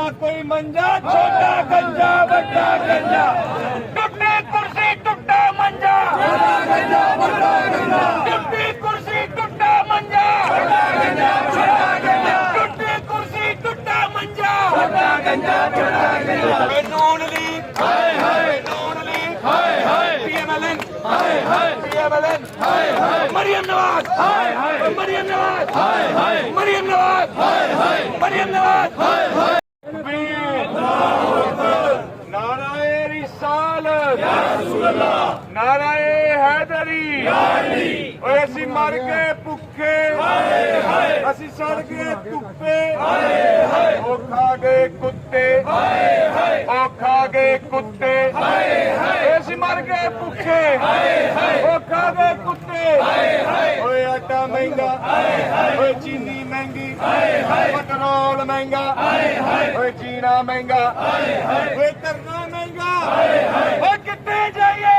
कोई मंजा, छोटा गंजा बड़ा गंजा, टूटी कुर्सी टूटा मंजा, छोटा गंजा बड़ा गंजा, टूटी कुर्सी टूटा मंजा, छोटा गंजा बड़ा गंजा, टूटी कुर्सी टूटा मंजा, छोटा गंजा बड़ा गंजा। नून लीग हाय हाय, नून लीग हाय हाय, पीएमएलएन हाय हाय, पीएमएलएन हाय हाय, मरियम नवाज हाय हाय, मरियम नवाज हाय हाय, मरियम नवाज हाय हाय, मरियम नवाज हाय हाय। नाराए रिसालत या रसूल अल्लाह, नाराए हैदरी या अली। ओए असी मर गए भुखे हाय हाय, असी सड़ गए धुप्पे हाय हाय, ओ खा गए कुत्ते हाय हाय, ओ खा गए कुत्ते हाय हाय, असी मर गए भुखे हाय हाय, ओ खा गए कुत्ते हाय हाय। ओए आटा महंगा हाय हाय, ओए चीनी महंगी हाय हाय, पेट्रोल महंगा हाय हाय, ओए जीना महंगा हाय हाय, ओए करना महंगा हाय हाय, ओए कितने जाइए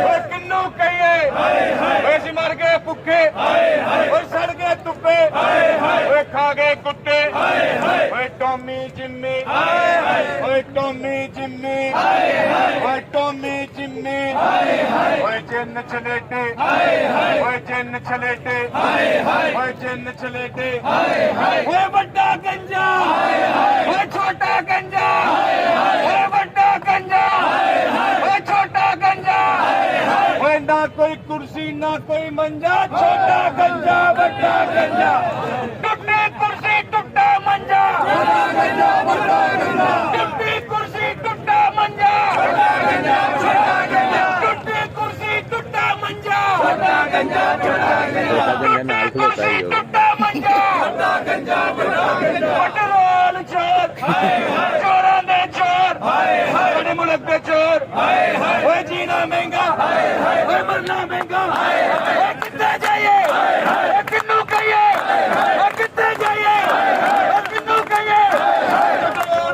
ओए किन्नू कहिए हाय हाय, ओए सी मर गए भुखे हाय हाय, ओए सड़ गए धुप्पे हाय हाय, ओए खा गए कुत्ते हाय हाय, ओए टॉमी जिम्मी हाय हाय, ओए टॉमी जिम्मी हाय हाय, ओए टॉमी जिम्मी हाय हाय, ओए जिन्न छलेटे हाय हाय, ओए जिन्न छलेटे हाय हाय, ओए जिन्न छलेटे हाय हाय, ओए बड़ा गंजा हाय हाय, ओए छोटा गंजा हाय हाय, ओए बड़ा गंजा हाय हाय, ओए छोटा गंजा हाय हाय, ओए ना कोई कुर्सी ना कोई मंजा, छोटा गंजा बड़ा गंजा, टूटी कुर्सी टूटा मंजा, छोटा गंजा बड़ा गंजा, टूटी कुर्सी टूटा मंजा, छोटा गंजा बड़ा गंजा, टूटी कुर्सी टूटा मंजा, छोटा गंजा बड़ा गंजा, टूटी कुर्सी टूटा मंजा, छोटा गंजा बड़ा गंजा। पेट्रोल चोर हाय हाय, चोरां दे चोर हाय हाय, बड़े मुल्क दे चोर हाय हाय, ओए जीना महंगा हाय हाय, ओए मरना महंगा हाय हाय, ओए कितने जाइए हाय हाय, ओए किन्नू कहिए हाय हाय, ओए कितने जाइए हाय हाय, ओए किन्नू कहिए हाय हाय, पेट्रोल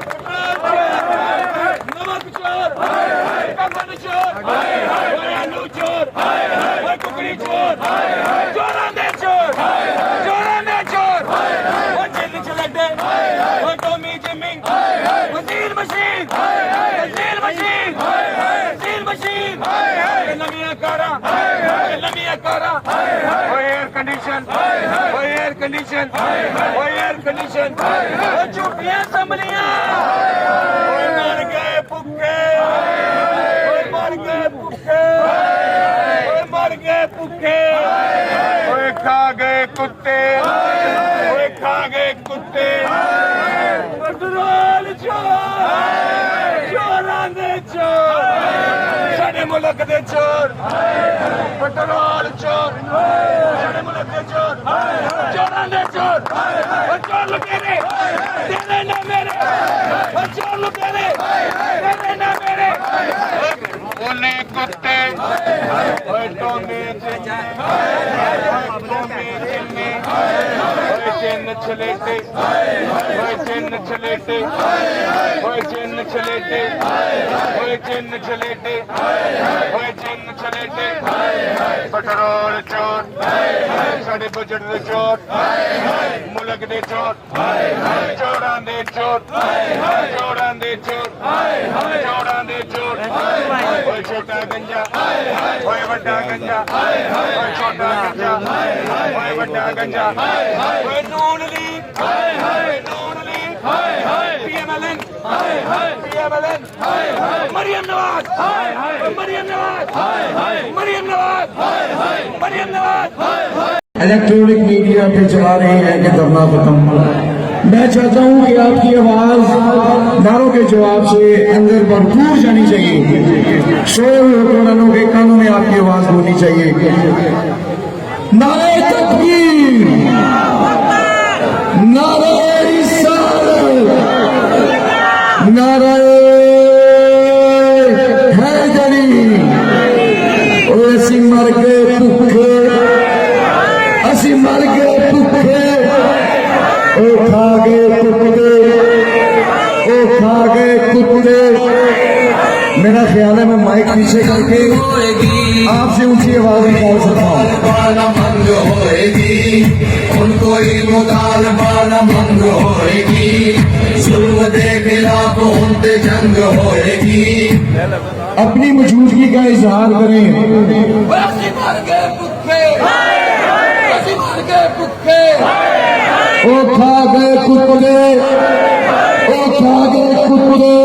नमक चोर हाय हाय, कफन चोर हाय हाय, ओए आलू चोर हाय हाय, ओए कुकड़ी चोर हाय हाय, चोरां दे चोर हाय हाय, चोरां दे चोर हाय हाय, ओए जिन्न चलटे हाय हाय, ओए टॉमी जिम्मी हाय हाय, वजीर मशीन हाय हाय, वजीर मशीन हाय हाय, वजीर मशीन हाय हाय, लमिया कारा हाय हाय, लमिया कारा हाय हाय, ओए एयर कंडीशन हाय हाय, ओए एयर कंडीशन हाय हाय, ओए एयर कंडीशन हाय हाय, ओए झूठियां संभलियां हाय हाय, ओए मर गए भुखे हाय हाय, ओए मर गए भुखे हाय हाय, ओए मर गए भुखे हाय हाय, ओए खा गए कुत्ते हाय हाय, ओए खा गए कुत्ते हाय हाय, पेट्रोल चोर चोरां दे चोर साडे मुल्क दे चोर पेट्रोल चोर साडे मुल्क दे चोर चोरां दे चोर ओ चोर लुटेरे तेरे ना मेरे ओ चोर लुटेरे तेरे ना मेरे ओले कुत्ते ओए टोमे जिन्ने ओए जिन्न छलेटे ओए जिन्न छलेटे ओए जिन्न छलेटे ओए जिन्न छलेटे ओए जिन्न छलेटे पेट्रोल चोर साडे बजट दे चोर मुल्क दे चोर चोरां दे चोर चोरां दे चोर चोरां दे चोर ओए छोटा गंजा ओए बड़ा गंजा ओए छोटा गंजा ओए बड़ा गंजा ओए Noon league Noon league PMLN PMLN Maryam Nawaz Maryam Nawaz Maryam Nawaz Maryam Nawaz. Electronic media पे चला रही है कि धरना खत्म। मैं चाहता हूं कि आपकी आवाज नारों के जवाब से अंदर भरपूर जानी चाहिए। सोए हुए हुक्मरानों के कानों में आपकी आवाज होनी चाहिए। नारे तकबीर, नारे रिसालत, नारे हैदरी। और असी मर गए भुखे, असी मर गए भुखे, ओ खा गए कुत्ते, ओ खा गए कुत्ते। मेरा ख्याल है मैं माइक नहीं पीछे करके आपसे ऊंची आवाज निकाल सकता हूँ। मंग होएगी उनको ही मुतालबा मंग होएगी जुल्म दे खिलाफ उनसे जंग होएगी अपनी मौजूदगी का इजहार करें। वैसी मर गए भुक्खे वैसी मर गए भुक्खे ओ खा गए कुत्ते, ओ खा गए कुत्ते,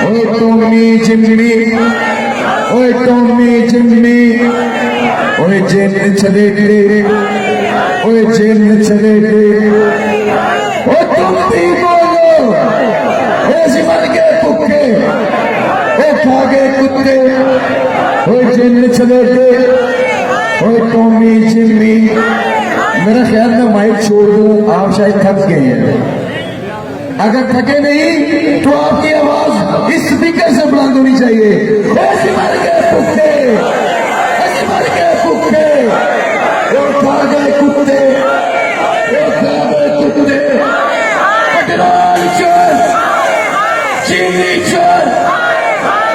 ओए टोमी चिमनी, ओए टोमी चिमनी, ओए जेल चले गए, ओए जेल चले गए, ओ तुम भी बोलो, ऐसे मर गए भुक्खे, ओ खा गए कुत्ते, ओए जेल चले गए, ओए टोमी चिमनी। मेरा ख्याल में माइक छोड़ दूं, आप शायद थक गए हैं। अगर थके नहीं तो आपकी आवाज इस स्पीकर से बुलंद होनी चाहिए। ऐसे मर गए भुक्खे, ऐसे मर गए भुक्खे, और खा गए कुत्ते, और खा गए कुत्ते, कटराल चोर, चीनी चोर,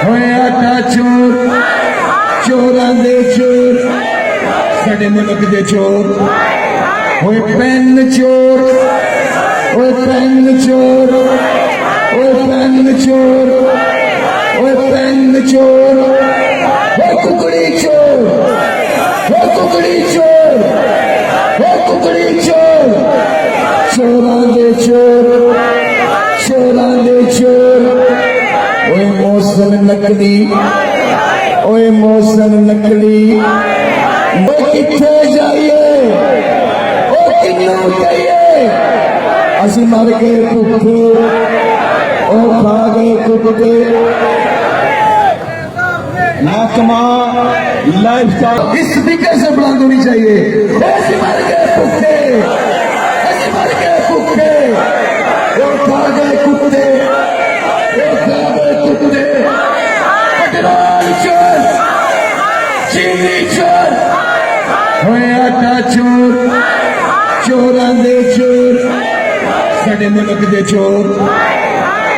होए आटा चोर, चोरां दे चोर, साडे मुल्क दे चोर, ओए पेन चोर, ओए पेन चोर, ओए पेन चोर, ओए पेन चोर, ओए कुकड़ी चोर, ओए कुकड़ी चोर, ओए कुकड़ी चोर, चोरां दे चोर, चोरां दे चोर, ओए मौसम नकली, ओए मौसम नकली, ओए किथे जाइए, असी मर गए भुक्खे और खा गए कुत्ते। महकमा लाइफ इस स्पीकर से बुलंद होनी चाहिए। ऐसे मर गए भुक्खे, ऐसे मर गए भुक्खे और खा गए कुत्ते, और खा गए कुत्ते, कटराल चोर, चीनी चोर, होए आटा चोर, चोरां दे चोर, साडे मुल्क दे चोर,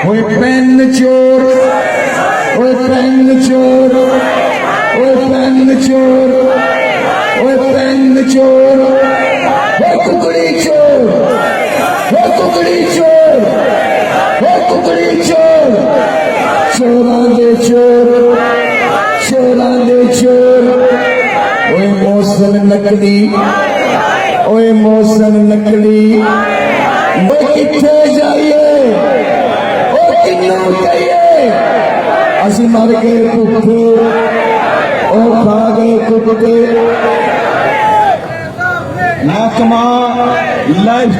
ओए पेन चोर, ओए पेन चोर, ओए पेन चोर, ओए पेन चोर, ओए कुकड़ी चोर, ओए कुकड़ी चोर, ओए कुकड़ी चोर, चोरां दे चोर, चोरां दे चोर, ओए मौसम नकली, ओए मौसम नकली, ओए किथे जाइए, ओ किन्नू कहिए, असी मर गए भुक्खे और खा गए कुत्ते। महकमा लाइफ